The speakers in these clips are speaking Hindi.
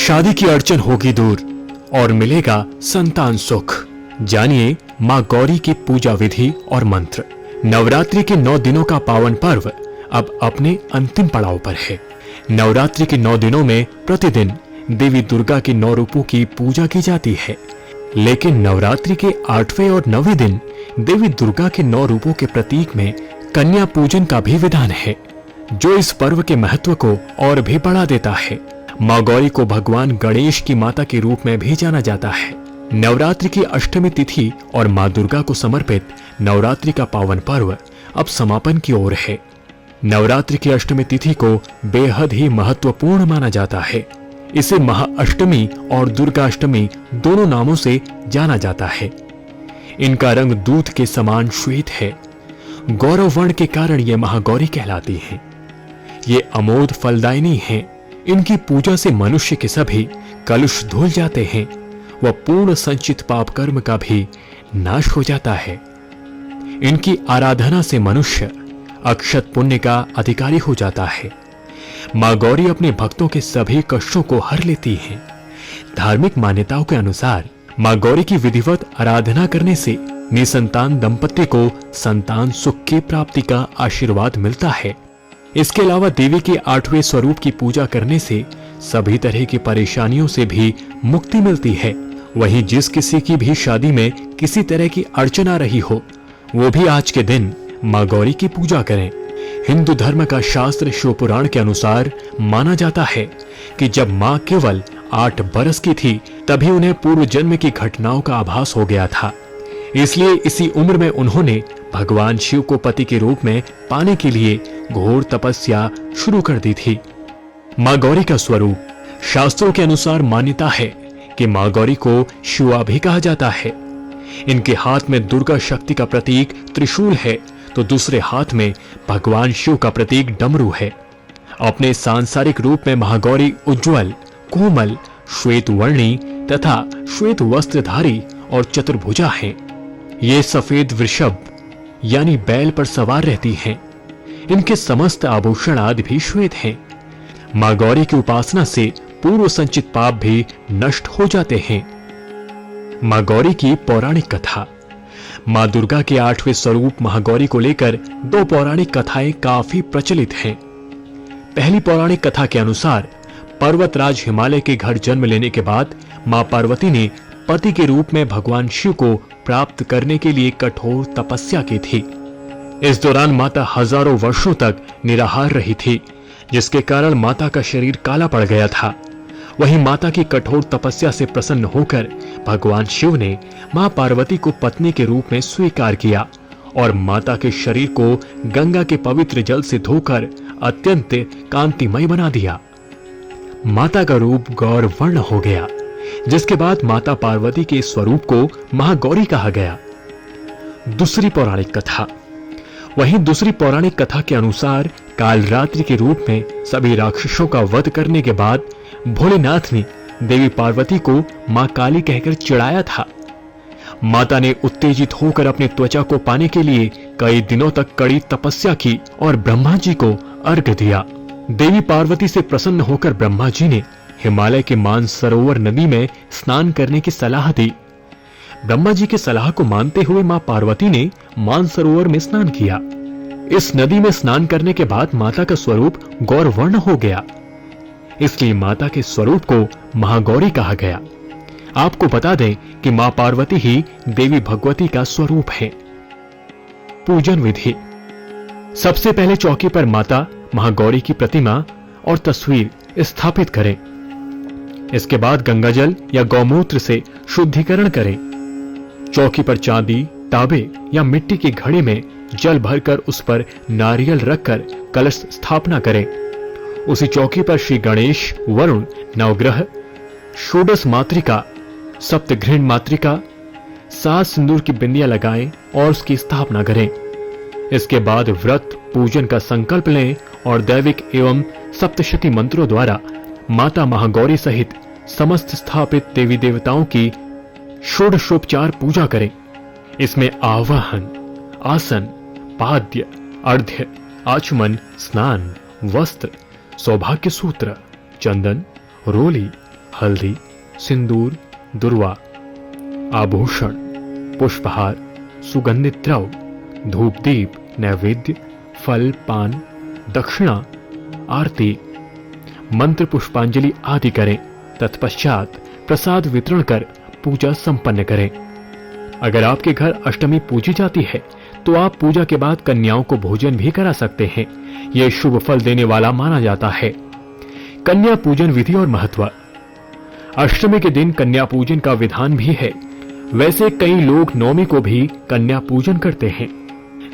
शादी की अड़चन होगी दूर और मिलेगा संतान सुख। जानिए मां गौरी की पूजा विधि और मंत्र। नवरात्रि के 9 दिनों का पावन पर्व अब अपने अंतिम पड़ाव पर है। नवरात्रि के 9 दिनों में प्रतिदिन देवी दुर्गा के 9 रूपों की पूजा की जाती है, लेकिन नवरात्रि के 8वें और 9वें दिन देवी दुर्गा के 9 रूपों के प्रतीक में कन्या पूजन का भी विधान है, जो इस पर्व के महत्व को और भी बढ़ा देता है। मां गौरी को भगवान गणेश की माता के रूप में भी जाना जाता है। नवरात्रि की अष्टमी तिथि और मां दुर्गा को समर्पित नवरात्रि का पावन पर्व अब समापन की ओर है। नवरात्रि की अष्टमी तिथि को बेहद ही महत्वपूर्ण माना जाता है। इसे महाअष्टमी और दुर्गाष्टमी दोनों नामों से जाना जाता है। इनका रंग दूध के समान श्वेत है। गौरव वर्ण के कारण ये महागौरी कहलाती हैं। ये अमोघ फलदायिनी हैं। इनकी पूजा से मनुष्य के सभी कलुष धुल जाते हैं व पूर्ण संचित पाप कर्म का भी नाश हो जाता है। इनकी आराधना से मनुष्य अक्षत पुण्य का अधिकारी हो जाता है। मां गौरी अपने भक्तों के सभी कष्टों को हर लेती हैं। धार्मिक मान्यताओं के अनुसार मां गौरी की विधिवत आराधना करने से निसंतान दंपति को संतान सुख की प्राप्ति का आशीर्वाद मिलता है। इसके अलावा देवी के 8वें स्वरूप की पूजा करने से सभी तरह की परेशानियों से भी मुक्ति मिलती है। वहीं जिस किसी की भी शादी में किसी तरह की अड़चन आ रही हो, वो भी आज के दिन मां गौरी की पूजा करें। हिंदू धर्म का शास्त्र शिव पुराण के अनुसार माना जाता है कि जब मां केवल 8 बरस की थी, तभी उन्हें पूर्व जन्म की घटनाओं का आभास हो गया था। इसलिए इसी उम्र में उन्होंने भगवान शिव को पति के रूप में पाने के लिए घोर तपस्या शुरू कर दी थी। मां गौरी का स्वरूप शास्त्रों के अनुसार मान्यता है कि मां गौरी को शिवा भी कहा जाता है। इनके हाथ में दुर्गा शक्ति का प्रतीक त्रिशूल है, तो दूसरे हाथ में भगवान शिव का प्रतीक डमरू है। अपने सांसारिक रूप में महागौरी उज्ज्वल, कोमल, श्वेत वर्णी तथा श्वेत वस्त्रधारी और चतुर्भुजा हैं। ये सफेद वृषभ यानी बैल पर सवार रहती हैं। इनके समस्त आभूषण आदि भी श्वेत हैं। मां गौरी की उपासना से पूर्व संचित पाप भी नष्ट हो जाते हैं। मां गौरी की पौराणिक कथा। मां दुर्गा के 8वें स्वरूप महागौरी को लेकर 2 पौराणिक कथाएं काफी प्रचलित हैं। पहली पौराणिक कथा के अनुसार पर्वतराज हिमालय के घर जन्म लेने के बाद मां पार्वती ने पति के रूप में भगवान शिव को प्राप्त करने के लिए कठोर तपस्या की थी। इस दौरान माता हजारों वर्षों तक निराहार रही थी, जिसके कारण माता का शरीर काला पड़ गया था। वहीं माता की कठोर तपस्या से प्रसन्न होकर भगवान शिव ने मां पार्वती को पत्नी के रूप में स्वीकार किया और माता के शरीर को गंगा के पवित्र जल से धोकर अत्यंत कांतिमय बना दिया। माता का रूप गौर वर्ण हो गया, जिसके बाद माता पार्वती के स्वरूप को महागौरी कहा गया। दूसरी पौराणिक कथा। वहीं दूसरी पौराणिक कथा के अनुसार कालरात्रि के रूप में सभी राक्षसों का वध करने के बाद भोलेनाथ ने देवी पार्वती को मां काली कहकर चिढ़ाया था। माता ने उत्तेजित होकर अपनी त्वचा को पाने के लिए कई दिनों तक कड़ी तपस्या की और ब्रह्मा जी को अर्घ्य दिया। देवी पार्वती से प्रसन्न होकर ब्रह्मा जी ने हिमालय के मानसरोवर नदी में स्नान करने की सलाह दी। ब्रह्मा जी की सलाह को मानते हुए मां पार्वती ने मानसरोवर में स्नान किया। इस नदी में स्नान करने के बाद माता का स्वरूप गौरवर्ण हो गया, इसलिए माता के स्वरूप को महागौरी कहा गया। आपको बता दें कि मां पार्वती ही देवी भगवती का स्वरूप है। पूजन विधि। सबसे पहले चौकी पर माता महागौरी की प्रतिमा और तस्वीर स्थापित करें। इसके बाद गंगाजल या गौमूत्र से शुद्धिकरण करें। चौकी पर चांदी, तांबे या मिट्टी की घड़े में जल भरकर उस पर नारियल रखकर कलश स्थापना करें। उसी चौकी पर श्री गणेश, वरुण, नवग्रह, षोडश मातृका, सप्तघृण मातृका, 7 सिंदूर की बिंदियां लगाएं और उसकी स्थापना करें। इसके बाद व्रत पूजन का संकल्प लें और दैविक एवं सप्तशती मंत्रों द्वारा माता महागौरी सहित समस्त स्थापित देवी देवताओं की षोडशोपचार पूजा करें। इसमें आवाहन, आसन, पाद्य, अर्घ्य, आचमन, स्नान, वस्त्र, सौभाग्य सूत्र, चंदन, रोली, हल्दी, सिंदूर, दुर्वा, आभूषण, पुष्पहार, सुगंधित द्रव्य, धूप दीप, नैवेद्य, फल, पान, दक्षिणा, आरती, मंत्र पुष्पांजलि आदि करें। तत्पश्चात प्रसाद वितरण कर पूजा संपन्न करें। अगर आपके घर अष्टमी पूजी जाती है तो आप पूजा के बाद कन्याओं को भोजन भी करा सकते हैं। यह शुभ फल देने वाला माना जाता है। कन्या पूजन विधि और महत्व। अष्टमी के दिन कन्या पूजन का विधान भी है। वैसे कई लोग नवमी को भी कन्या पूजन करते हैं।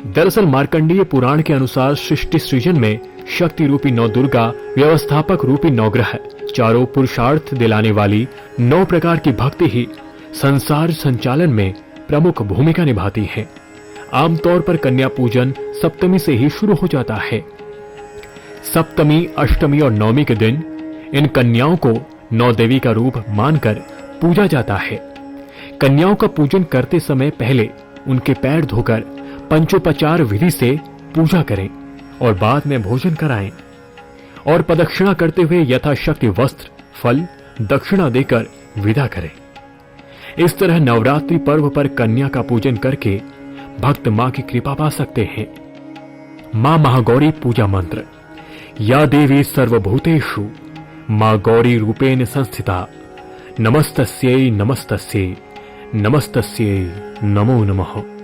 दरअसल मार्कंडेय पुराण के अनुसार सृष्टि सृजन में शक्ति रूपी नौ दुर्गा, व्यवस्थापक रूपी नवग्रह, चारों पुरुषार्थ दिलाने वाली 9 प्रकार की भक्ति ही संसार संचालन में प्रमुख भूमिका निभाती है। आमतौर पर कन्या पूजन सप्तमी से ही शुरू हो जाता है। सप्तमी, अष्टमी और नवमी के दिन इन कन्याओं को नौ देवी का रूप मानकर पूजा जाता है। कन्याओं का पूजन करते समय पहले उनके पैर धोकर पंचोपचार विधि से पूजा करें और बाद में भोजन कराएं और प्रदक्षिणा करते हुए यथाशक्ति वस्त्र, फल, दक्षिणा देकर विदा करें। इस तरह नवरात्रि पर्व पर कन्या का पूजन करके भक्त मां की कृपा पा सकते हैं। मां महागौरी पूजा मंत्र। या देवी सर्वभूतेषु मां गौरी रूपेण संस्थिता। नमस्तस्यै नमस्तस्यै नमस्तस्यै नमो नमः।